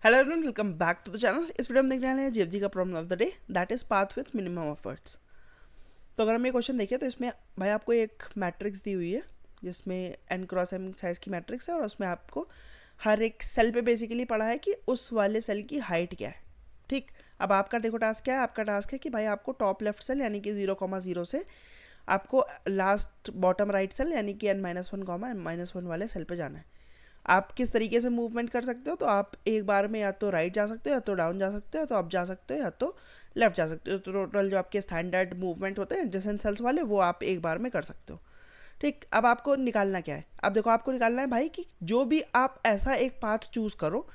Hello everyone, welcome back to the channel. इस video में देखने वाले हैं जीएफजी का problem of the day, that is path with minimum efforts. तो अगर हम ये क्वेश्चन देखें तो इसमें भाई आपको एक मैट्रिक्स दी हुई है जिसमें n क्रॉस m साइज की मैट्रिक्स है और उसमें आपको हर एक सेल पे बेसिकली पढ़ा है कि उस वाले सेल की हाइट क्या है। ठीक, अब आपका देखो टास्क क्या है। आपका टास्क है कि भाई आपको टॉप लेफ्ट सेल यानी कि 0,0 से आपको लास्ट बॉटम राइट सेल यानी कि n-1, वाले सेल पे जाना है। आप किस तरीके से मूवमेंट कर सकते हो, तो आप एक बार में या तो राइट जा सकते हो, या तो डाउन जा सकते हो, या तो अप जा सकते हो, या तो लेफ्ट जा सकते हो। तो टोटल जो आपके स्टैंडर्ड मूवमेंट होते हैं एडजेसेंट सेल्स वाले, वो आप एक बार में कर सकते हो। ठीक, अब आपको निकालना क्या है। अब देखो, आपको निकालना है भाई कि जो भी आप ऐसा एक पाथ चूज़ करो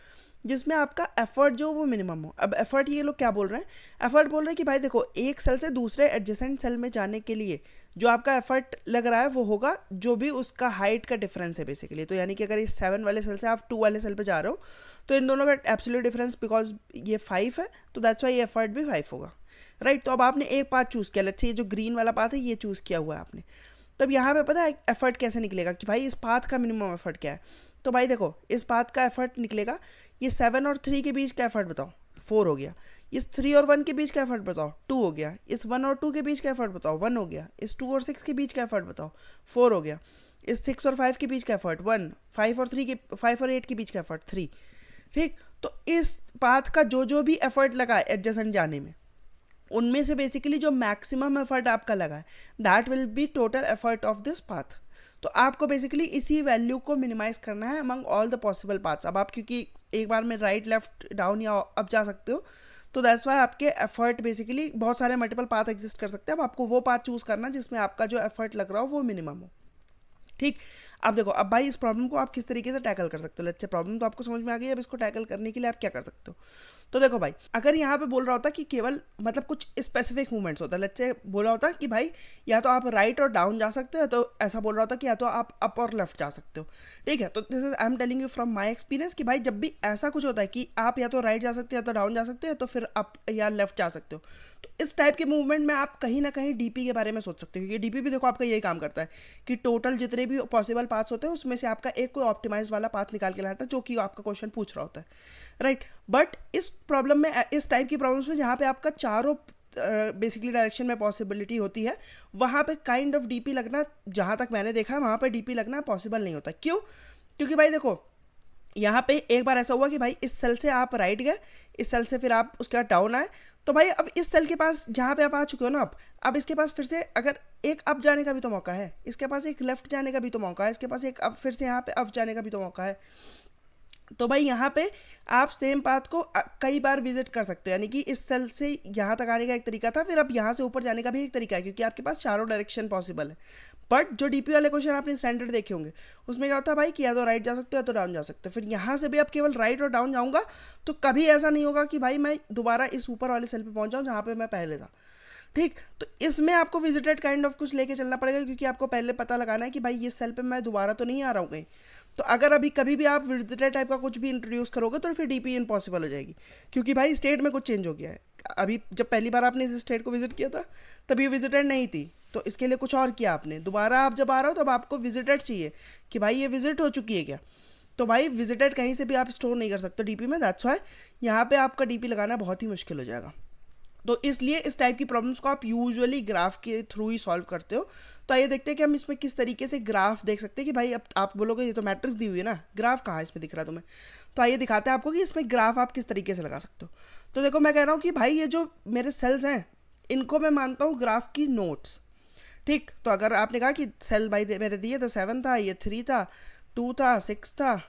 जिसमें आपका एफर्ट जो वो मिनिमम हो। अब एफर्ट ये लोग क्या बोल रहे हैं, एफर्ट बोल रहे हैं कि भाई देखो, एक सेल से दूसरे एडजेसेंट सेल में जाने के लिए जो आपका एफर्ट लग रहा है वो होगा जो भी उसका हाइट का डिफरेंस है बेसिकली। तो यानी कि अगर इस 7 वाले सेल से आप 2 वाले सेल पे जा रहे हो तो इन दोनों का एब्सोल्यूट डिफरेंस, बिकॉज ये 5 है तो दैट्स वाई ये एफर्ट भी 5 होगा। राइट, तो अब आपने एक पाथ चूज़ किया, लेट्स से ये जो ग्रीन वाला पाथ है ये चूज़ किया हुआ है आपने। तब यहाँ पे पता है एफर्ट कैसे निकलेगा कि भाई इस पाथ का मिनिमम एफर्ट क्या है। तो भाई देखो, इस पाथ का एफर्ट निकलेगा, ये 7 और 3 के बीच का एफर्ट बताओ, 4 हो गया। इस 3 और 1 के बीच का एफर्ट बताओ, 2 हो गया। इस 1 और 2 के बीच का एफर्ट बताओ, 1 हो गया। इस 2 और 6 के बीच का एफर्ट बताओ, 4 हो गया। इस 6 और 5 के बीच का एफर्ट 1, 5 और 8 के बीच का एफर्ट 3। ठीक, तो इस पाथ का जो जो भी एफर्ट लगा एडजेसेंट जाने में, उनमें से बेसिकली जो मैक्सिमम एफर्ट आपका लगा है that will be total effort of this path. तो आपको बेसिकली इसी वैल्यू को मिनिमाइज करना है among all the possible paths. अब आप क्योंकि एक बार में राइट लेफ्ट डाउन या अप जा सकते हो, तो दैट्स वाई आपके एफर्ट बेसिकली बहुत सारे मल्टीपल पाथ एग्जिस्ट कर सकते हैं। अब आपको वो पाथ चूज करना जिसमें आपका जो एफर्ट लग रहा हो वो मिनिमम हो। ठीक, अब देखो, अब भाई इस प्रॉब्लम को आप किस तरीके से टैकल कर सकते हो। लेट्स से प्रॉब्लम तो आपको समझ में आ गई, अब इसको टैकल करने के लिए आप क्या कर सकते हो। तो देखो भाई, अगर यहाँ पे बोल रहा होता कि केवल मतलब कुछ स्पेसिफिक मूवमेंट्स होता है, लेट्स से बोला होता कि भाई या तो आप राइट और डाउन जा सकते हो, या तो ऐसा बोल रहा होता कि या तो आप अप और लेफ्ट जा सकते हो। ठीक है, तो this is I am telling you from my experience कि भाई जब भी ऐसा कुछ होता है कि आप या तो राइट जा सकते हो, या तो डाउन जा सकते हो, या तो फिर अप या लेफ्ट जा सकते हो, तो इस टाइप के मूवमेंट में आप कहीं ना कहीं डीपी के बारे में सोच सकते हो, क्योंकि डीपी भी देखो आपका यही काम करता है कि टोटल जितने भी पॉसिबल पाथ्स होते हैं उसमें से आपका एक कोई ऑप्टिमाइज वाला पाथ निकाल के लाता है जो कि आपका क्वेश्चन पूछ रहा होता है। राइट, बट इस प्रॉब्लम में, इस टाइप की प्रॉब्लम्स में जहाँ पे आपका चारों बेसिकली डायरेक्शन में पॉसिबिलिटी होती है, वहाँ पे काइंड ऑफ डीपी लगना, जहाँ तक मैंने देखा है वहाँ पे डीपी लगना पॉसिबल नहीं होता। क्यों? क्योंकि भाई देखो, यहाँ पे एक बार ऐसा हुआ कि भाई इस सेल से आप राइट गए, इस सेल से फिर आप उसके बाद डाउन आए, तो भाई अब इस सेल के पास जहाँ पे आप आ चुके हो ना, अब इसके पास फिर से अगर एक अप जाने का भी तो मौका है, इसके पास एक लेफ्ट जाने का भी तो मौका है, इसके पास एक अब फिर से यहाँ पे अप जाने का भी तो मौका है। तो भाई यहाँ पे आप सेम पाथ को कई बार विजिट कर सकते हो, यानी कि इस सेल से यहाँ तक आने का एक तरीका था, फिर अब यहाँ से ऊपर जाने का भी एक तरीका है, क्योंकि आपके पास चारों डायरेक्शन पॉसिबल है। बट जो डीपी वाले क्वेश्चन आपने स्टैंडर्ड देखे होंगे उसमें क्या होता है भाई कि या तो राइट जा सकते हो या तो डाउन जा सकते हो। फिर यहाँ से भी आप केवल राइट और डाउन जाऊँगा तो कभी ऐसा नहीं होगा कि भाई मैं दोबारा इस ऊपर वाले सेल पे पहुँच जाऊँ जहाँ पे मैं पहले था। ठीक, तो इसमें आपको विजिटेड काइंड ऑफ कुछ लेके चलना पड़ेगा, क्योंकि आपको पहले पता लगाना है कि भाई ये सेल पे मैं दोबारा तो नहीं आ रहा हूँ कहीं। तो अगर अभी कभी भी आप विजिटेड टाइप का कुछ भी इंट्रोड्यूस करोगे तो फिर डीपी इम्पॉसिबल हो जाएगी, क्योंकि भाई स्टेट में कुछ चेंज हो गया है। अभी जब पहली बार आपने इस स्टेट को विजिट किया था तब ये विजिटेड नहीं थी, तो इसके लिए कुछ और किया आपने। दोबारा आप जब आ रहे हो तब आपको विजिटेड चाहिए कि भाई ये विजिट हो चुकी है क्या। तो भाई विजिटेड कहीं से भी आप स्टोर नहीं कर सकते डीपी में, दैट्स वाई यहाँ पे आपका डीपी लगाना बहुत ही मुश्किल हो जाएगा। तो इसलिए इस टाइप की प्रॉब्लम्स को आप यूजुअली ग्राफ के थ्रू ही सॉल्व करते हो। तो आइए देखते हैं कि हम इसमें किस तरीके से ग्राफ देख सकते हैं कि भाई अब आप बोलोगे ये तो मैट्रिक्स दी हुई है ना, ग्राफ कहाँ इसमें दिख रहा है तुम्हें। तो आइए दिखाते हैं आपको कि इसमें ग्राफ आप किस तरीके से लगा सकते हो। तो देखो, मैं कह रहा हूँ कि भाई ये जो मेरे सेल्स हैं इनको मैं मानता हूँ ग्राफ की नोट्स। ठीक, तो अगर आपने कहा कि सेल भाई मेरे दिए तो 7 था, ये 3 था, 2 था, 6 था,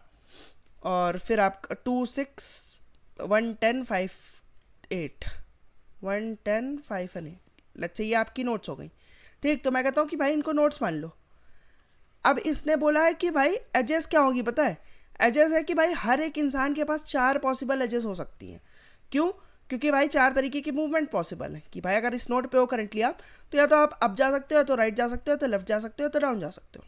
और फिर आप 2, 6, 1, 10, 5, 8, 1, 10, 5 नहीं, लेट्स से ये आपकी नोट्स हो गई। ठीक, तो मैं कहता हूँ कि भाई इनको नोट्स मान लो। अब इसने बोला है कि भाई एजेस क्या होगी पता है। एजेस है कि भाई हर एक इंसान के पास 4 पॉसिबल एजेस हो सकती हैं। क्यों? क्योंकि भाई 4 तरीके की मूवमेंट पॉसिबल है कि भाई अगर इस नोट पे हो करंटली आप, तो या तो आप अप जा सकते हो, या तो राइट जा सकते हो, तो लेफ्ट जा सकते हो, तो डाउन जा सकते हो।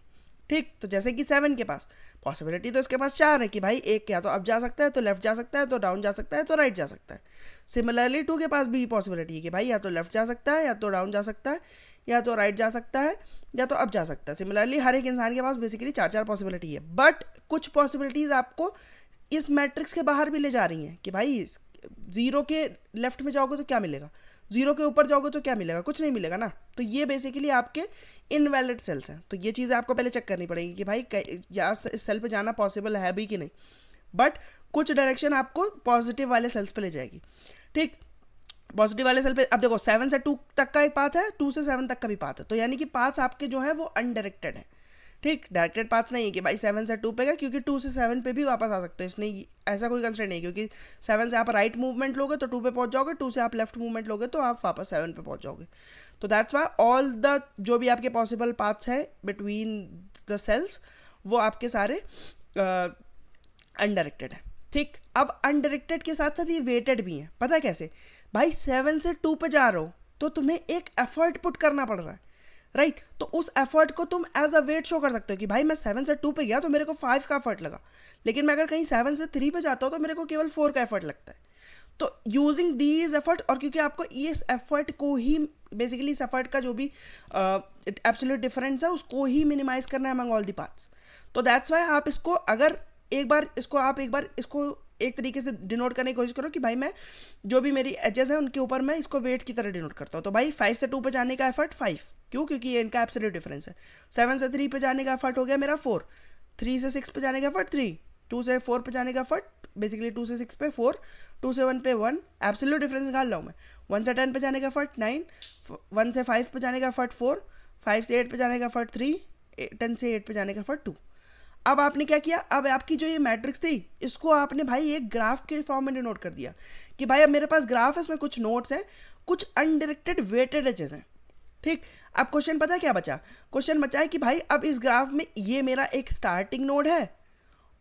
ठीक, तो जैसे कि 7 के पास पॉसिबिलिटी तो इसके पास 4 है कि भाई एक या तो अप जा सकता है, तो लेफ्ट जा सकता है, तो डाउन जा सकता है, तो राइट जा सकता है। सिमिलरली 2 के पास भी पॉसिबिलिटी है कि भाई या तो लेफ्ट जा सकता है, या तो डाउन जा सकता है, या तो राइट जा सकता है, या तो अप जा सकता है। सिमिलरली हर एक इंसान के पास बेसिकली 4 4 पॉसिबिलिटी है, बट कुछ पॉसिबिलिटीज़ आपको इस मैट्रिक्स के बाहर भी ले जा रही हैं कि भाई जीरो के लेफ्ट में जाओगे तो क्या मिलेगा, जीरो के ऊपर जाओगे तो क्या मिलेगा, कुछ नहीं मिलेगा ना। तो ये बेसिकली आपके इनवैलिड सेल्स हैं। तो ये चीज़ें आपको पहले चेक करनी पड़ेगी कि भाई या इस सेल पे जाना पॉसिबल है भी कि नहीं। बट कुछ डायरेक्शन आपको पॉजिटिव वाले सेल्स पे ले जाएगी। ठीक, पॉजिटिव वाले सेल पे अब देखो 7 से 2 तक का एक पाथ है, 2 से 7 तक का भी पाथ है, तो यानी कि पाथ्स आपके जो है वो अनडायरेक्टेड है। ठीक, डायरेक्टेड पाथ्स नहीं है कि भाई 7 से 2 पे गए, क्योंकि 2 से 7 पे भी वापस आ सकते हो, इसने ऐसा कोई कंस्ट्रेंट नहीं, क्योंकि 7 से आप राइट मूवमेंट लोगे तो 2 पे पहुंच जाओगे, 2 से आप लेफ्ट मूवमेंट लोगे तो आप वापस 7 पे पहुंच जाओगे। तो दैट्स वाई ऑल द जो भी आपके पॉसिबल पाथ्स है बिटवीन द सेल्स वो आपके सारे अनडायरेक्टेड है। ठीक, अब अनडायरेक्टेड के साथ साथ ये वेटेड भी है। पता है कैसे? भाई 7 से 2 पे जा रहे हो तो तुम्हें एक एफर्ट पुट करना पड़ रहा है, राइट? तो उस एफर्ट को तुम एज अ वेट शो कर सकते हो कि भाई मैं 7 से 2 पे गया तो मेरे को 5 का एफर्ट लगा, लेकिन मैं अगर कहीं 7 से 3 पे जाता हूँ तो मेरे को केवल 4 का एफर्ट लगता है। तो यूजिंग दीज एफर्ट, और क्योंकि आपको इस एफर्ट को ही बेसिकली इस एफर्ट का जो भी एब्सोल्यूट डिफरेंस है उसको ही मिनिमाइज करना है अमंग ऑल द पाथ्स। तो दैट्स वाई आप इसको अगर एक बार इसको एक तरीके से डिनोट करने की कोशिश करो कि भाई मैं जो भी मेरी एजेस है उनके ऊपर मैं इसको वेट की तरह डिनोट करता हूँ। तो भाई 5 से 2 पे जाने का एफर्ट 5, क्यों? क्योंकि ये इनका एब्सोल्यूट डिफरेंस है। 7 से 3 पे जाने का एफर्ट हो गया मेरा 4, 3 से 6 पे जाने का एफर्ट 3, 2 से 4 पे जाने का एफर्ट बेसिकली 2 से 6 पे 4, 2 से 1 पे 1, एब्सोल्यूट डिफरेंस निकाल रहा हूँ मैं। 1 से 10 पे जाने का एफर्ट 9, 1 से 5 पे जाने का एफर्ट 4, 5 से 8 पे जाने का एफर्ट 3, 10 से 8 पे जाने का एफर्ट 2। अब आपने क्या किया, अब आपकी जो ये मैट्रिक्स थी इसको आपने भाई एक ग्राफ के फॉर्म में डिनोट कर दिया कि भाई अब मेरे पास ग्राफ है, इसमें कुछ नोड्स हैं, कुछ अनडायरेक्टेड वेटेड एजेस हैं। ठीक, अब क्वेश्चन पता है क्या बचा? क्वेश्चन बचा है कि भाई अब इस ग्राफ में ये मेरा एक स्टार्टिंग नोड है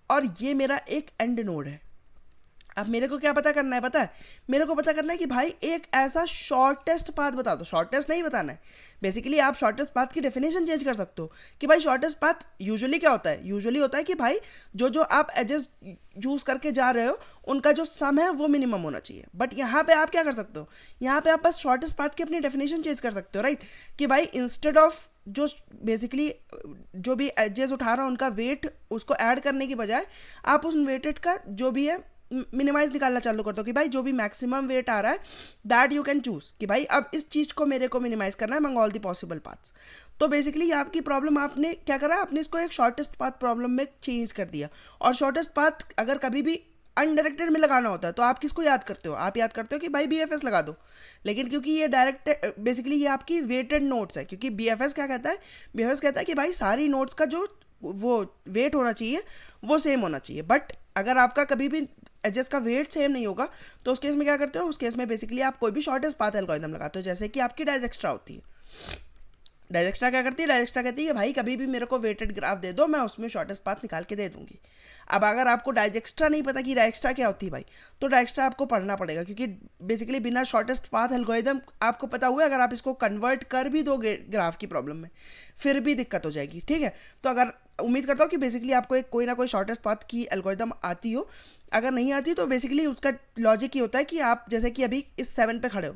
और ये मेरा एक एंड नोड है। अब मेरे को क्या पता करना है? पता है मेरे को पता करना है कि भाई एक ऐसा शॉर्टेस्ट पाथ बता दो। शॉर्टेस्ट नहीं बताना है, बेसिकली आप शॉर्टेस्ट पाथ की डेफिनेशन चेंज कर सकते हो कि भाई शॉर्टेस्ट पाथ यूजुअली क्या होता है? यूजुअली होता है कि भाई जो आप एजेस यूज करके जा रहे हो उनका जो सम है वो मिनिमम होना चाहिए। बट यहाँ पे आप क्या कर सकते हो? यहाँ पे आप बस शॉर्टेस्ट पाथ की अपनी डेफिनेशन चेंज कर सकते हो, राइट? कि भाई इंस्टेड ऑफ जो बेसिकली जो भी एजेस उठा रहा है उनका वेट उसको ऐड करने की बजाय आप उस वेटेड का जो भी है मिनिमाइज निकालना चालू करता हूँ कि भाई जो भी मैक्सिमम वेट आ रहा है दैट यू कैन चूज कि भाई अब इस चीज़ को मेरे को मिनिमाइज करना है among all the possible paths. तो बेसिकली आपकी प्रॉब्लम आपने क्या करा, आपने इसको एक शॉर्टेस्ट पाथ प्रॉब्लम में चेंज कर दिया। और शॉर्टेस्ट पाथ अगर कभी भी अनडायरेक्टेड में लगाना होता है तो आप किसको याद करते हो? आप याद करते हो कि भाई BFS लगा दो, लेकिन क्योंकि ये डायरेक्ट बेसिकली ये आपकी वेटेड नोट्स है, क्योंकि BFS क्या कहता है? BFS कहता है कि भाई सारी नोट्स का जो वो वेट होना चाहिए वो सेम होना चाहिए। बट अगर आपका कभी भी एजेस का वेट सेम नहीं होगा तो उस केस में क्या करते हो? उस केस में बेसिकली आप कोई भी शॉर्टेस्ट पाथ एल्गोरिथम लगाते हो, जैसे कि आपकी डाइजेक्स्ट्रा होती है। डाइजेक्स्ट्रा क्या करती है? डाइजेक्स्ट्रा कहती है भाई कभी भी मेरे को वेटेड ग्राफ दे दो, मैं उसमें शॉर्टेस्ट पाथ निकाल के दे दूंगी। अब अगर आपको डाइजेक्स्ट्रा नहीं पता कि डाइजेक्स्ट्रा क्या होती है भाई, तो डाइजेक्स्ट्रा आपको पढ़ना पड़ेगा, क्योंकि बेसिकली बिना शॉर्टेस्ट पाथ एल्गोरिथम आपको पता हुआ अगर आप इसको कन्वर्ट कर भी दोगे ग्राफ की प्रॉब्लम में फिर भी दिक्कत हो जाएगी। ठीक है, तो अगर उम्मीद करता हूँ कि बेसिकली आपको एक कोई ना कोई शॉर्टेस्ट पाथ की एल्गोरिथम आती हो। अगर नहीं आती तो बेसिकली उसका लॉजिक ये होता है कि आप जैसे कि अभी इस 7 पे खड़े हो,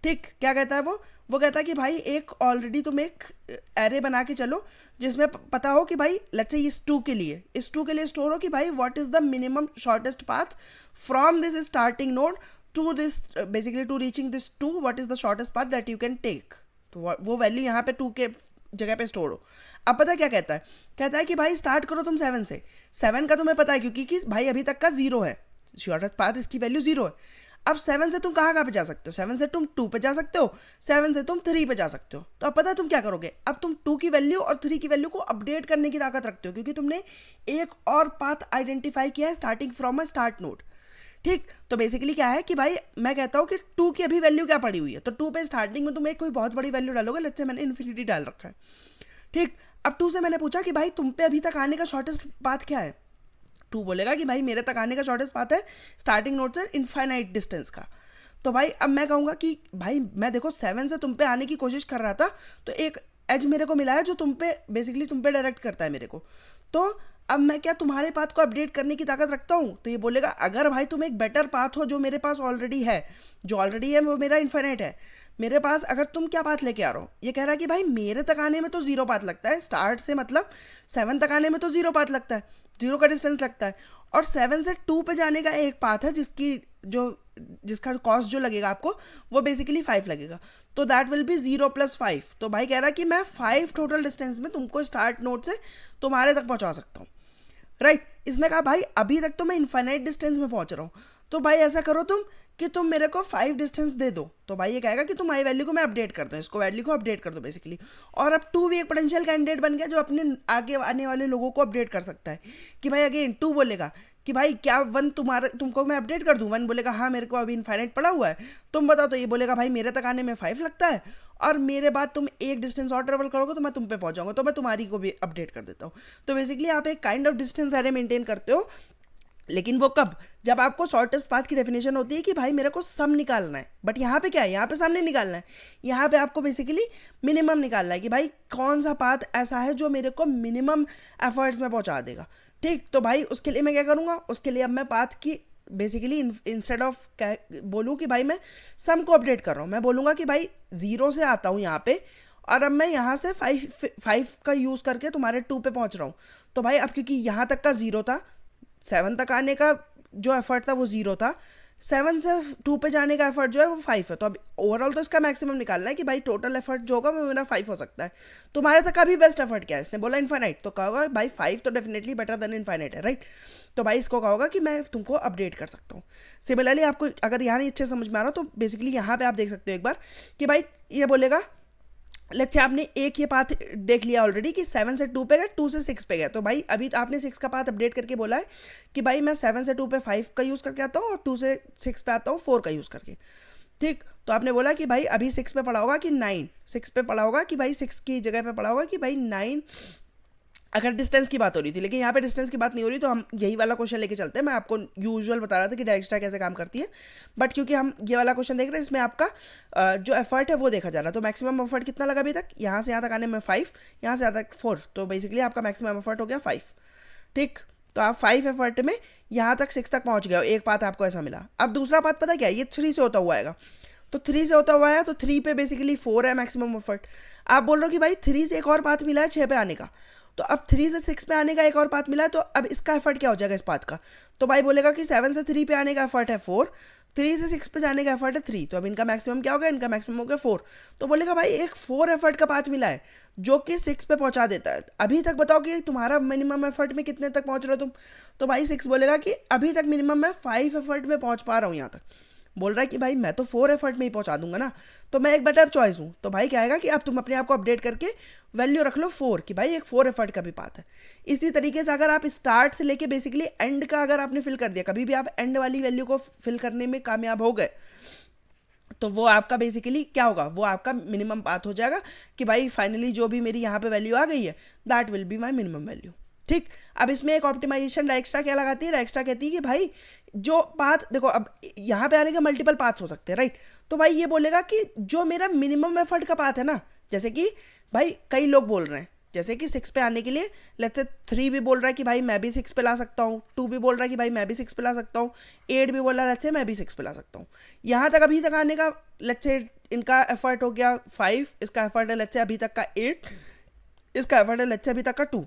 ठीक, क्या कहता है वो कहता है कि भाई एक ऑलरेडी तुम एक एरे बना के चलो जिसमें पता हो कि भाई लेट्स से इस 2 के लिए स्टोर हो कि भाई what is the minimum shortest path from this starting node to this basically to reaching this 2, what is the shortest path that you can take. तो वो वैल्यू यहाँ पे 2 के जगह पे स्टोर हो। अब पता क्या कहता है? कहता है कि भाई स्टार्ट करो तुम 7 से। 7 का तुम्हें पता है क्योंकि कि भाई अभी तक का 0 है, शॉर्टेस्ट पाथ इसकी वैल्यू 0 है। अब 7 से तुम कहाँ पे जा सकते हो? 7 से तुम 2 पे जा सकते हो, 7 से तुम 3 पे जा सकते हो। तो अब पता है तुम क्या करोगे? अब तुम 2 की वैल्यू और 3 की वैल्यू को अपडेट करने की ताकत रखते हो, क्योंकि तुमने एक और पाथ आइडेंटिफाई किया है starting from a start node. ठीक, तो बेसिकली क्या है कि भाई मैं कहता हूँ कि 2 की अभी वैल्यू क्या पड़ी हुई है, तो 2 पे स्टार्टिंग में तुम एक कोई बहुत बड़ी वैल्यू डालोगे, लेट्स से मैंने इन्फिनिटी डाल रखा है। ठीक, अब 2 से मैंने पूछा कि भाई तुम पे अभी तक आने का शॉर्टेस्ट पाथ क्या है? 2 बोलेगा कि भाई मेरे तक आने का शॉर्टेस्ट पाथ है स्टार्टिंग नोड से इनफाइनाइट डिस्टेंस का। तो भाई अब मैं कहूँगा कि भाई मैं देखो 7 से तुम पे आने की कोशिश कर रहा था, तो एक एज मेरे को मिला है जो तुम पे बेसिकली तुम पे डायरेक्ट करता है मेरे को। तो अब मैं क्या तुम्हारे पाथ को अपडेट करने की ताकत रखता हूँ? तो ये बोलेगा अगर भाई तुम एक बेटर पाथ हो जो मेरे पास ऑलरेडी है, जो ऑलरेडी है वो मेरा इन्फाइनाइट है मेरे पास, अगर तुम क्या पाथ लेके आ रहे हो? ये कह रहा है कि भाई मेरे तक आने में तो 0 पाथ लगता है, स्टार्ट से मतलब 7 तक आने में तो 0 पाथ लगता है, जीरो का डिस्टेंस लगता है, और 7 से 2 पे जाने का एक पाथ है जिसका कॉस्ट जो लगेगा आपको वो बेसिकली 5 लगेगा, तो दैट विल बी 0 + 5। तो भाई कह रहा कि मैं 5 टोटल डिस्टेंस में तुमको स्टार्ट नोड से तुम्हारे तक पहुंचा सकता हूँ, राइट। इसने कहा भाई अभी तक तो मैं इनफाइनाइट डिस्टेंस में पहुंच रहा हूँ, तो भाई ऐसा करो तुम कि तुम मेरे को 5 डिस्टेंस दे दो। तो भाई ये कहेगा कि तुम आई वैल्यू को मैं अपडेट कर दूँ, इसको वैल्यू को अपडेट कर दो बेसिकली। और अब 2 भी एक पोटेंशियल कैंडिडेट बन गया जो अपने आगे आने वाले लोगों को अपडेट कर सकता है कि भाई अगेन 2 बोलेगा कि भाई क्या 1 तुमको मैं अपडेट कर दूँ। 1 बोलेगा हाँ मेरे को अभी इनफाइनाइट पड़ा हुआ है, तुम बताओ। तो ये बोलेगा भाई मेरे तक आने में 5 लगता है, और मेरे बाद तुम एक डिस्टेंस और ट्रेवल करोगे तो मैं तुम पे पहुंच जाऊंगा, तो मैं तुम्हारी को भी अपडेट कर देता हूँ। तो बेसिकली आप एक kind of distance array maintain करते हो, लेकिन वो कब, जब आपको शॉर्टेस्ट पाथ की डेफिनेशन होती है कि भाई मेरे को सम निकालना है। बट यहाँ पे क्या है, यहाँ पे सम नहीं निकालना है, यहाँ पे आपको बेसिकली मिनिमम निकालना है कि भाई कौन सा पाथ ऐसा है जो मेरे को मिनिमम एफर्ट्स में पहुँचा देगा। ठीक, तो भाई उसके लिए मैं क्या करूँगा, उसके लिए अब मैं पाथ की बेसिकली इंस्टेड ऑफ बोलूँ कि भाई मैं सम को अपडेट कर रहा हूँ, मैं बोलूँगा कि भाई 0 से आता हूँ यहाँ पे, और अब मैं यहाँ से 5 का यूज़ करके तुम्हारे 2 पे पहुँच रहा हूँ। तो भाई अब क्योंकि यहाँ तक का 0 था, 7 तक आने का जो एफर्ट था वो 0 था, 7 से 2 पे जाने का एफर्ट जो है वो 5 है। तो अब ओवरऑल तो इसका मैक्सिमम निकालना है कि भाई टोटल एफर्ट जो होगा वो मेरा 5 हो सकता है। तुम्हारे तक अभी बेस्ट एफर्ट क्या है, इसने बोला इनफाइनाइट, तो कहा होगा भाई 5 तो डेफिनेटली बेटर देन इनफाइनाइट है, राइट। तो भाई इसको कहा होगा कि मैं तुमको अपडेट कर सकता हूँ। सिमिलरली आपको अगर यहाँ नहीं अच्छे समझ में आ रहा हो तो बेसिकली यहाँ पे आप देख सकते हो एक बार कि भाई ये बोलेगा, लेट्स से आपने एक ये पाथ देख लिया ऑलरेडी कि 7 से 2 पे गया, 2 से 6 पे गया। तो भाई अभी आपने 6 का पाथ अपडेट करके बोला है कि भाई मैं 7 से 2 पे 5 का यूज़ करके आता हूँ और 2 से 6 पे आता हूँ 4 का यूज़ करके। ठीक, तो आपने बोला कि भाई अभी 6 पे पड़ा होगा कि 9, 6 पे पड़ा होगा कि भाई 6 की जगह पे पड़ा होगा कि भाई 9, अगर डिस्टेंस की बात हो रही थी। लेकिन यहाँ पे डिस्टेंस की बात नहीं हो रही, तो हम यही वाला क्वेश्चन लेके चलते हैं। मैं आपको यूजुअल बता रहा था कि डायरेक्स्ट्रा कैसे काम करती है, बट क्योंकि हम ये वाला क्वेश्चन देख रहे हैं इसमें आपका जो एफर्ट है वो देखा जा रहा है। तो मैक्सिमम एफर्ट कितना लगा अभी तक, यहाँ से यहाँ तक आने में 5, यहाँ से यहाँ तक 4, तो बेसिकली आपका मैक्सिमम एफर्ट हो गया 5। ठीक, तो आप 5 एफर्ट में यहाँ तक 6 तक पहुँच गए, एक पाथ आपको ऐसा मिला। अब दूसरा पाथ पता क्या है, ये 3 से होता हुआ आएगा। तो 3 से होता हुआ है तो 3 पे बेसिकली 4 है मैक्सिमम एफर्ट। आप बोल रहे हो कि भाई 3 से एक और पाथ मिला है 6 पे आने का, तो अब 3 से 6 पे आने का एक और पाथ मिला है, तो अब इसका एफर्ट क्या हो जाएगा इस पाथ का। तो भाई बोलेगा कि 7 से 3 पे आने का एफर्ट है 4, 3 से 6 पे जाने का एफर्ट है 3, तो अब इनका मैक्सिमम क्या होगा, इनका मैक्सिमम हो गया 4। तो बोलेगा भाई एक 4 एफर्ट का पाथ मिला है जो कि 6 पे पहुंचा देता है। अभी तक बताओ कि तुम्हारा मिनिमम एफर्ट में कितने तक पहुंच रहे हो तुम। तो भाई 6 बोलेगा कि अभी तक मिनिमम मैं 5 एफर्ट में पहुंच पा रहा हूँ यहाँ तक। बोल रहा है कि भाई मैं तो 4 एफर्ट में ही पहुंचा दूंगा ना, तो मैं एक बेटर चॉइस हूँ। तो भाई क्या आएगा कि अब तुम अपने आप को अपडेट करके वैल्यू रख लो 4 कि भाई एक 4 एफर्ट का भी पाथ है। इसी तरीके से अगर आप स्टार्ट से लेके बेसिकली एंड का अगर आपने फिल कर दिया, कभी भी आप एंड वाली वैल्यू को फिल करने में कामयाब हो गए, तो वो आपका बेसिकली क्या होगा, वो आपका मिनिमम पाथ हो जाएगा कि भाई फाइनली जो भी मेरी यहाँ पे वैल्यू आ गई है that will be my minimum value. ठीक, अब इसमें एक ऑप्टिमाइजेशन डायरेक्स्ट्रा क्या लगाती है, डायरेक्स्ट्रा कहती है कि भाई जो पाथ देखो, अब यहाँ पे आने के मल्टीपल पाथ्स हो सकते हैं, राइट। तो भाई ये बोलेगा कि जो मेरा मिनिमम एफर्ट का पाथ है ना, जैसे कि भाई कई लोग बोल रहे हैं जैसे कि 6 पे आने के लिए लेट्स से 3 भी बोल रहा है कि भाई मैं भी 6 पे ला सकता हूँ, 2 भी बोल रहा है कि भाई मैं भी 6 पे ला सकता हूँ, 8 भी बोल रहा है लेट्स से मैं भी 6 पे ला सकता हूँ। यहाँ तक अभी तक आने का लेट्स से इनका एफर्ट हो गया 5, इसका एफर्ट है लेट्स से अभी तक का 8, इसका एफर्ट है लेट्स से अभी तक का 2।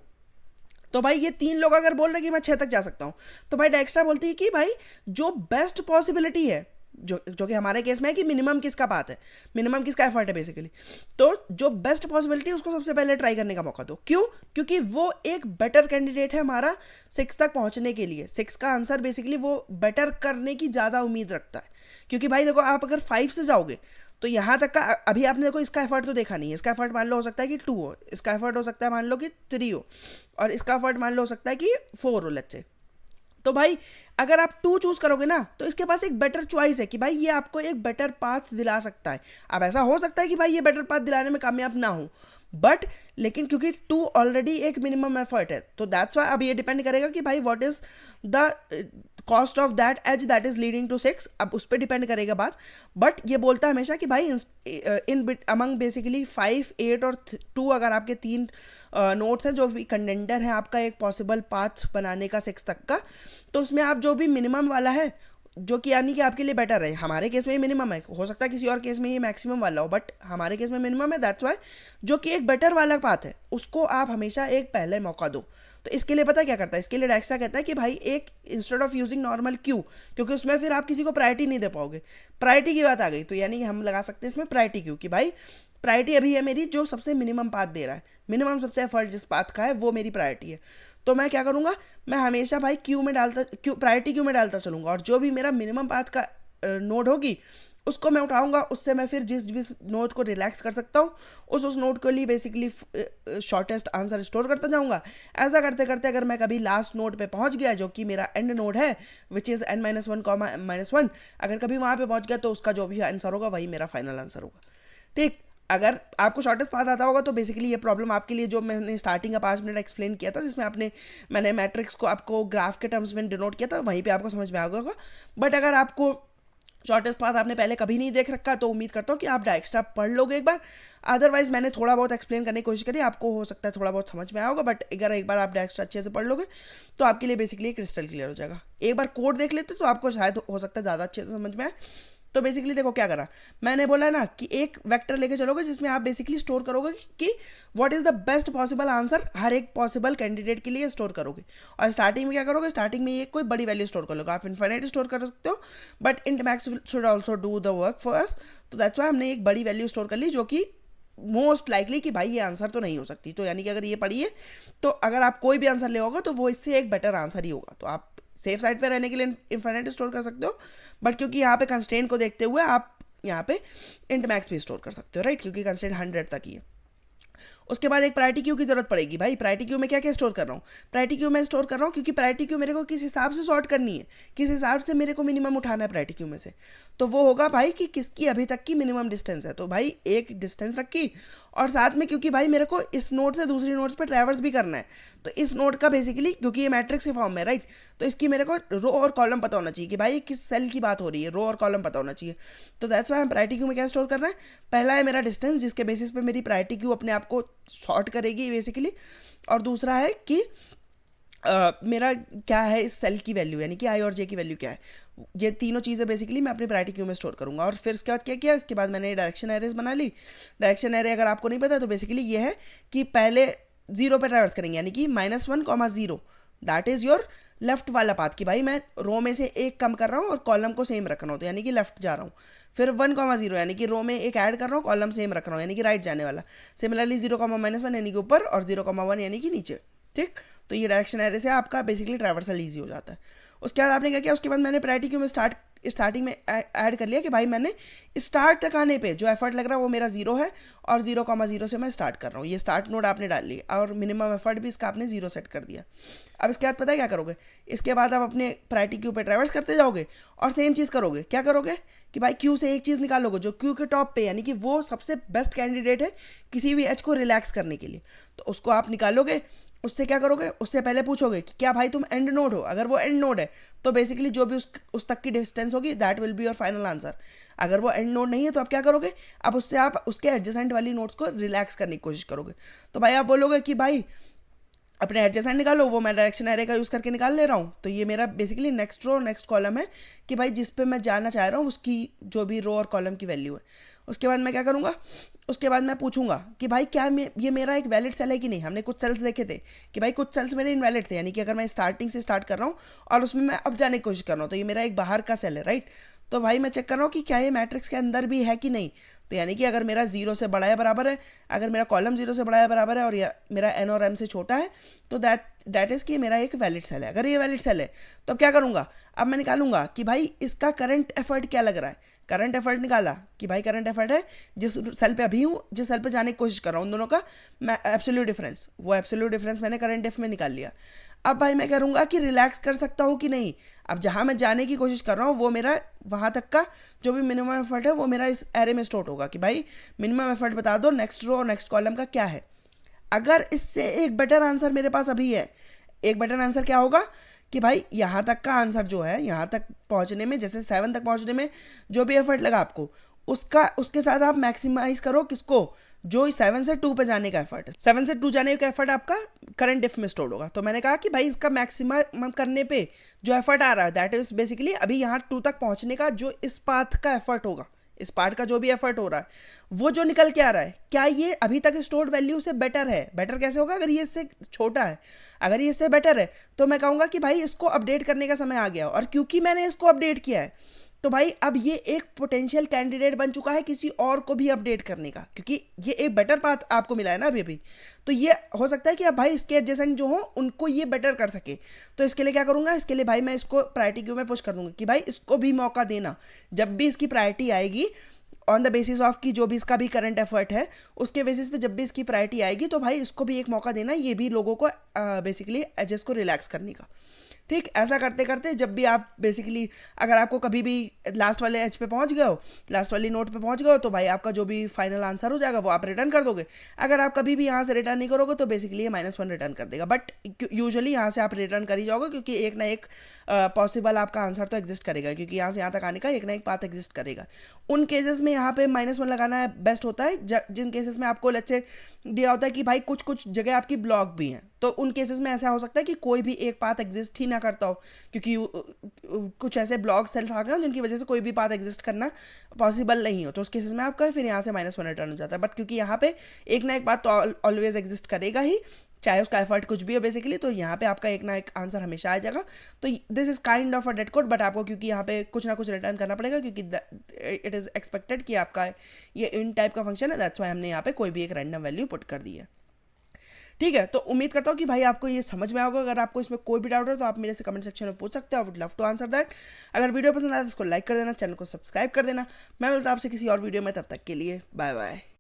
तो भाई ये 3 लोग अगर बोल रहे कि मैं 6 तक जा सकता हूँ, तो भाई डायरेक्स्ट्रा बोलती है कि भाई जो बेस्ट पॉसिबिलिटी है, जो कि हमारे केस में है कि मिनिमम किसका पाथ है, मिनिमम किसका एफर्ट है बेसिकली, तो जो बेस्ट पॉसिबिलिटी उसको सबसे पहले ट्राई करने का मौका दो। क्यों, क्योंकि वो एक बेटर कैंडिडेट है हमारा 6 तक पहुंचने के लिए। 6 का आंसर बेसिकली वो बेटर करने की ज़्यादा उम्मीद रखता है। क्योंकि भाई देखो, आप अगर 5 से जाओगे तो यहाँ तक का अभी आपने देखो इसका एफर्ट तो देखा नहीं है, इसका एफर्ट मान लो हो सकता है कि 2 हो, इसका एफर्ट हो सकता है मान लो कि 3 हो, और इसका एफर्ट मान लो हो सकता है कि 4 हो लेट्स से। तो भाई अगर आप 2 चूज करोगे ना, तो इसके पास एक बेटर चॉइस है कि भाई ये आपको एक बेटर पाथ दिला सकता है। अब ऐसा हो सकता है कि भाई ये बेटर पाथ दिलाने में कामयाब ना हो, बट लेकिन क्योंकि 2 ऑलरेडी एक मिनिमम एफर्ट है, तो दैट्स वाई अब ये डिपेंड करेगा कि भाई what is the cost of that edge that is leading to 6, अब उस पर डिपेंड करेगा बात। बट ये बोलता है हमेशा कि भाई इन बिट अमंग बेसिकली 5, 8 और 2 अगर आपके 3 नोट्स हैं जो भी कंटेंडर है आपका एक पॉसिबल पाथ बनाने का 6 तक का, तो उसमें आप जो भी मिनिमम वाला है, जो कि यानी कि आपके लिए बेटर है, हमारे केस में ये मिनिमम है, हो सकता है किसी और केस में ये मैक्सिमम वाला हो, बट हमारे केस में मिनिमम है, दैट्स वाई जो कि एक बेटर वाला पाथ है उसको आप हमेशा एक पहले मौका दो। तो इसके लिए पता है क्या करता है, इसके लिए डायक्स्ट्रा कहता है कि भाई एक instead of using normal Q, क्योंकि उसमें फिर आप किसी को प्रायोरिटी नहीं दे पाओगे, प्रायोरिटी की बात आ गई, तो यानी कि हम लगा सकते हैं इसमें प्रायोरिटी क्यू कि भाई प्रायोरिटी अभी है मेरी जो सबसे मिनिमम पाथ दे रहा है, मिनिमम सबसे एफर्ट जिस पाथ का है वो मेरी प्रायोरिटी है। तो मैं क्या करूँगा, मैं हमेशा भाई क्यू में डालता, क्यू प्रायोरिटी क्यू में डालता चलूँगा, और जो भी मेरा मिनिमम पाथ का नोड होगी उसको मैं उठाऊंगा, उससे मैं फिर जिस नोड को रिलैक्स कर सकता हूँ उस नोड के लिए बेसिकली शॉर्टेस्ट आंसर स्टोर करता जाऊंगा। ऐसा करते करते अगर मैं कभी लास्ट नोड पे पहुंच गया जो कि मेरा एंड नोड है विच इज़ n-1, अगर कभी वहाँ पे पहुंच गया तो उसका जो भी आंसर होगा वही मेरा फाइनल आंसर होगा। ठीक, अगर आपको शॉर्टेस्ट पाथ आता होगा तो बेसिकली ये प्रॉब्लम आपके लिए जो मैंने स्टार्टिंग का 5 मिनट एक्सप्लेन किया था, जिसमें मैंने मैट्रिक्स को आपको ग्राफ के टर्म्स में डिनोट किया था, वहीं पे आपको समझ में आ गया होगा। बट अगर आपको शॉर्टेस्ट पाथ आपने पहले कभी नहीं देख रखा तो उम्मीद करता हूँ कि आप डायक्स्ट्रा पढ़ लोगे एक बार। अदरवाइज मैंने थोड़ा बहुत एक्सप्लेन करने की कोशिश करी, आपको हो सकता है थोड़ा बहुत समझ में आया होगा, बट अगर एक बार आप डायक्स्ट्रा अच्छे से पढ़ लोगे तो आपके लिए बेसिकली क्रिस्टल क्लियर हो जाएगा। एक बार कोड देख लेते तो आपको शायद हो सकता है ज़्यादा अच्छे से समझ में आए। तो बेसिकली देखो क्या करा मैंने, बोला ना कि एक वेक्टर लेके चलोगे जिसमें आप बेसिकली स्टोर करोगे कि what is the best possible answer, हर एक पॉसिबल कैंडिडेट के लिए स्टोर करोगे। और स्टार्टिंग में क्या करोगे, स्टार्टिंग में ये कोई बड़ी वैल्यू स्टोर कर लोगे, आप इन्फिनिट स्टोर कर सकते हो, but int max should also do the work for us. तो दैट्स वाई हमने एक बड़ी वैल्यू स्टोर कर ली जो कि मोस्ट लाइकली कि भाई ये आंसर तो नहीं हो सकती, तो यानी कि अगर ये पढ़ी है तो अगर आप कोई भी आंसर ले होगा तो वो इससे एक बेटर आंसर ही होगा। तो आप सेफ साइड पे रहने के लिए इन्फिनिट स्टोर कर सकते हो, बट क्योंकि यहाँ पे कंस्ट्रेंट को देखते हुए आप यहाँ पे इंट मैक्स भी स्टोर कर सकते हो, राइट, क्योंकि कंस्ट्रेंट 100 तक ही है। उसके बाद एक प्रायोरिटी क्यू की जरूरत पड़ेगी। भाई प्रायोरिटी क्यू में क्या क्या स्टोर कर रहा हूँ, प्रायोरिटी क्यू में स्टोर कर रहा हूँ क्योंकि प्रायोरिटी क्यू मेरे को किस हिसाब से सॉर्ट करनी है, किस हिसाब से मेरे को मिनिमम उठाना है प्रायोरिटी क्यू में से, तो वो होगा भाई कि किसकी अभी तक की मिनिमम डिस्टेंस है। तो भाई एक डिस्टेंस रखी, और साथ में क्योंकि भाई मेरे को इस नोड से दूसरी नोड्स पे ट्रैवर्स भी करना है, तो इस नोड का बेसिकली क्योंकि ये मैट्रिक्स के फॉर्म में, राइट, तो इसकी मेरे को रो और कॉलम पता होना चाहिए कि भाई किस सेल की बात हो रही है, रो और कॉलम पता होना चाहिए। तो दैट्स वाई हम प्रायोरिटी क्यू में क्या स्टोर कर रहे हैं, पहला है मेरा डिस्टेंस जिसके बेसिस पे मेरी प्रायोरिटी क्यू अपने आप को सॉर्ट करेगी बेसिकली, और दूसरा है कि मेरा क्या है इस सेल की वैल्यू, यानी कि आई और जे की वैल्यू क्या है। ये तीनों चीज़ें बेसिकली मैं अपनी प्रायोरिटी क्यू में स्टोर करूंगा। और फिर उसके बाद क्या किया, इसके बाद मैंने डायरेक्शन एरेज बना ली। डायरेक्शन एरे अगर आपको नहीं पता तो बेसिकली ये है कि पहले 0 पे ट्रैवर्स करेंगे, यानी कि -1, 0, दैट इज़ योर लेफ्ट वाला पाथ, कि भाई मैं रो में से एक कम कर रहा हूँ और कॉलम को सेम रख रहा हूँ, तो यानी कि लेफ्ट जा रहा हूँ। फिर 1, 0 यानी कि रो में एक ऐड कर रहा हूँ, कॉलम सेम रख रहा हूँ, यानी कि राइट जाने वाला। सिमिलरली 0, -1 यानी कि ऊपर, और 0, 1 यानी कि नीचे। ठीक, तो ये डायरेक्शन एरे से आपका बेसिकली ट्रैवर्सल ईजी हो जाता है। उसके बाद आपने क्या किया, उसके बाद मैंने प्रायोरिटी क्यू में स्टार्टिंग में ऐड कर लिया कि भाई मैंने स्टार्ट तक आने पे जो एफर्ट लग रहा है वो मेरा 0 है, और 0, 0 से मैं स्टार्ट कर रहा हूँ। ये स्टार्ट नोड आपने डाल लिया और मिनिमम एफर्ट भी इसका आपने 0 सेट कर दिया। अब इसके बाद पता है क्या करोगे, इसके बाद आप अपने प्रायोरिटी क्यू पे ट्रैवर्स करते जाओगे और सेम चीज़ करोगे। क्या करोगे कि भाई क्यू से एक चीज़ निकालोगे जो क्यू के टॉप पे, यानी कि वो सबसे बेस्ट कैंडिडेट है किसी भी एज को रिलैक्स करने के लिए, तो उसको आप निकालोगे। उससे क्या करोगे, उससे पहले पूछोगे कि क्या भाई तुम एंड नोड हो, अगर वो एंड नोड है तो बेसिकली जो भी उस तक की डिस्टेंस होगी that will be your final answer. अगर वो एंड नोड नहीं है तो आप क्या करोगे, अब उससे आप उसके एडजेसेंट वाली नोड्स को रिलैक्स करने की कोशिश करोगे। तो भाई आप बोलोगे कि भाई अपने एडजेसेंट निकालो, वो मैं डायरेक्शन एरे का यूज़ करके निकाल ले रहा हूँ। तो ये मेरा basically next row next column है कि भाई जिस पे मैं जाना चाह रहा हूँ उसकी जो भी रो और कॉलम की वैल्यू है। उसके बाद मैं क्या करूँगा, उसके बाद मैं पूछूंगा कि भाई क्या ये मेरा एक वैलिड सेल है कि नहीं। हमने कुछ सेल्स देखे थे कि भाई कुछ सेल्स मेरे इनवैलिड थे, यानी कि अगर मैं स्टार्टिंग से स्टार्ट कर रहा हूँ और उसमें मैं अब जाने की कोशिश कर रहा हूँ तो ये मेरा एक बाहर का सेल है, राइट। तो भाई मैं चेक कर रहा हूँ कि क्या ये मैट्रिक्स के अंदर भी है कि नहीं। तो यानी कि अगर मेरा 0 से बड़ा या बराबर है, अगर मेरा कॉलम 0 से बड़ा या बराबर है और मेरा n और m से छोटा है, तो दैट इज़ कि मेरा एक वैलिड सेल है। अगर ये वैलिड सेल है तो अब क्या करूँगा, अब मैं निकालूंगा कि भाई इसका करंट एफर्ट क्या लग रहा है। करंट एफर्ट निकाला कि भाई करंट एफर्ट है जिस सेल पे अभी हूँ, जिस सेल पे जाने की कोशिश कर रहा हूँ, उन दोनों का मैं एब्सोल्यूट डिफरेंस, वो एब्सोल्यूट डिफरेंस मैंने करंट एफ में निकाल लिया। अब भाई मैं करूँगा कि रिलैक्स कर सकता हूँ कि नहीं। अब जहाँ मैं जाने की कोशिश कर रहा हूँ वो मेरा वहाँ तक का जो भी मिनिमम एफर्ट है वो मेरा इस एरे में स्टोर होगा कि भाई मिनिमम एफर्ट बता दो नेक्स्ट रो और नेक्स्ट कॉलम का क्या है। अगर इससे एक बेटर आंसर मेरे पास अभी है, एक बेटर आंसर क्या होगा कि भाई यहाँ तक का आंसर जो है, यहाँ तक पहुँचने में, जैसे 7 तक पहुँचने में जो भी एफर्ट लगा आपको उसके साथ आप मैक्सिमाइज करो किसको, जो 7 से 2 पे जाने का एफर्ट है। 7 से 2 जाने का एफर्ट आपका करंट इफ में स्टोर होगा। तो मैंने कहा कि भाई इसका मैक्सिमम करने पे जो एफर्ट आ रहा है दैट इज बेसिकली अभी यहाँ 2 तक पहुँचने का जो इस पाथ का एफर्ट होगा, इस पार्ट का जो भी एफर्ट हो रहा है वो जो निकल के आ रहा है, क्या ये अभी तक स्टोर्ड वैल्यू से बेटर है? बेटर कैसे होगा? अगर ये इससे छोटा है, अगर ये इससे बेटर है तो मैं कहूँगा कि भाई इसको अपडेट करने का समय आ गया। और क्योंकि मैंने इसको अपडेट किया है तो भाई अब ये एक पोटेंशियल कैंडिडेट बन चुका है किसी और को भी अपडेट करने का, क्योंकि ये एक बेटर पाथ आपको मिला है ना अभी अभी। तो ये हो सकता है कि अब भाई इसके एडजेसेंट जो हो उनको ये बेटर कर सके। तो इसके लिए क्या करूंगा, इसके लिए भाई मैं इसको प्रायोरिटी क्यू में पुश कर दूंगा कि भाई इसको भी मौका देना। जब भी इसकी प्रायोरिटी आएगी ऑन द बेसिस ऑफ कि जो भी इसका भी करंट एफर्ट है उसके बेसिस पे जब भी इसकी प्रायोरिटी आएगी तो भाई इसको भी एक मौका देना, ये भी लोगों को बेसिकली एजेस को रिलैक्स करने का। ठीक, ऐसा करते करते जब भी आप बेसिकली अगर आपको कभी भी लास्ट वाले एज पे पहुंच गए हो, लास्ट वाली नोट पे पहुंच गए हो, तो भाई आपका जो भी फाइनल आंसर हो जाएगा वो आप रिटर्न कर दोगे। अगर आप कभी भी यहाँ से रिटर्न नहीं करोगे तो बेसिकली ये -1 रिटर्न कर देगा। बट यूजुअली यहाँ से आप रिटर्न कर ही जाओगे, क्योंकि एक ना एक पॉसिबल आपका आंसर तो एग्जिस्ट करेगा, क्योंकि यहाँ से यहाँ तक आने का एक ना एक पाथ एग्जिस्ट करेगा। उन केसेस में यहाँ पे -1 लगाना बेस्ट होता है जिन केसेस में आपको लेट्स दिया होता है कि भाई कुछ कुछ जगह आपकी ब्लॉक भी हैं, तो उन केसेस में ऐसा हो सकता है कि कोई भी एक पाथ एग्जिस्ट ही ना करता हो, क्योंकि कुछ ऐसे ब्लॉक सेल्स आ गए हो जिनकी वजह से कोई भी पाथ एग्जिस्ट करना पॉसिबल नहीं हो। तो उस केसेस में आपका फिर यहाँ से -1 रिटर्न हो जाता है। बट क्योंकि यहाँ पे एक ना एक पाथ तो ऑलवेज एग्जिस्ट करेगा ही, चाहे उसका एफर्ट कुछ भी हो बेसिकली, तो यहाँ पे आपका एक ना एक आंसर हमेशा आ जाएगा। तो this is kind of a dead code, but आपको क्योंकि यहाँ पे कुछ ना कुछ रिटर्न करना पड़ेगा, क्योंकि इट इज़ एक्सपेक्टेड कि आपका ये इन टाइप का फंक्शन है। दैट्स वाई हमने यहाँ पे कोई भी एक रैंडम वैल्यू पुट कर दी है। ठीक है, तो उम्मीद करता हूँ कि भाई आपको ये समझ में आएगा। अगर आपको इसमें कोई भी डाउट हो तो आप मेरे से कमेंट सेक्शन में पूछ सकते हो। I would love to answer that. अगर वीडियो पसंद आया तो उसको लाइक कर देना, चैनल को सब्सक्राइब कर देना। मैं मिलता हूँ आपसे किसी और वीडियो में, तब तक के लिए बाय बाय।